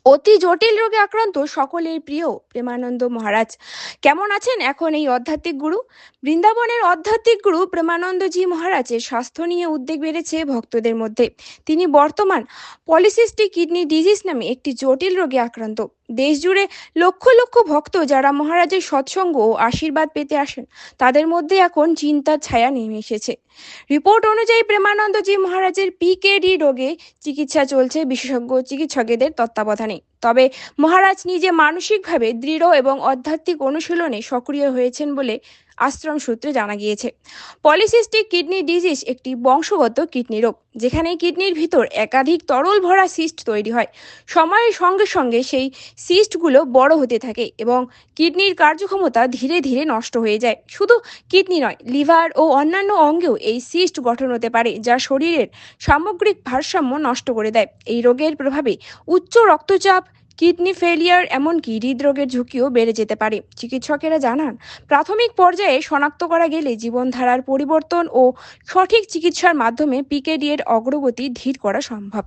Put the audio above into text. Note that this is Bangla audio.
অতি জটিল রোগে আক্রান্ত সকলের প্রিয় প্রেমানন্দ মহারাজ কেমন আছেন এখন এই আধ্যাত্মিক গুরু? বৃন্দাবনের আধ্যাত্মিক গুরু প্রেমানন্দজি মহারাজের স্বাস্থ্য নিয়ে উদ্বেগ বেড়েছে ভক্তদের মধ্যে। তিনি বর্তমান পলিসিস্টিক কিডনি ডিজিজ নামে একটি জটিল রোগে আক্রান্ত। দেশ জুড়ে লক্ষ লক্ষ ভক্ত যারা মহারাজের সৎসঙ্গ ও আশীর্বাদ পেতে আসেন, তাদের মধ্যে এখন চিন্তার ছায়া নেমে এসেছে। রিপোর্ট অনুযায়ী প্রেমানন্দজি মহারাজের পিকেডি রোগে চিকিৎসা চলছে বিশেষজ্ঞ চিকিৎসকেদের তত্ত্বাবধানে। তবে মহারাজ নিজে মানসিকভাবে দৃঢ় এবং আধ্যাত্মিক অনুশীলনে সক্রিয় হয়েছেন বলে আশ্রম সূত্রে জানা গিয়েছে। পলিসিস্টিক কিডনি ডিজিজ একটি বংশগত কিডনি রোগ, যেখানে কিডনির ভিতর একাধিক তরল ভরা সিস্ট তৈরি হয়। সময়ের সঙ্গে সঙ্গে সেই সিস্টগুলো বড় হতে থাকে এবং কিডনির কার্যক্ষমতা ধীরে ধীরে নষ্ট হয়ে যায়। শুধু কিডনি নয়, লিভার ও অন্যান্য অঙ্গেও এই সিস্ট গঠন হতে পারে, যা শরীরের সামগ্রিক ভারসাম্য নষ্ট করে দেয়। এই রোগের প্রভাবে উচ্চ রক্তচাপ, কিডনি ফেলিয়ার, এমনকি হৃদরোগের ঝুঁকিও বেড়ে যেতে পারে। চিকিৎসকেরা জানান, প্রাথমিক পর্যায়ে শনাক্ত করা গেলে জীবনধারার পরিবর্তন ও সঠিক চিকিৎসার মাধ্যমে পিকেডি এর অগ্রগতি ধীর করা সম্ভব।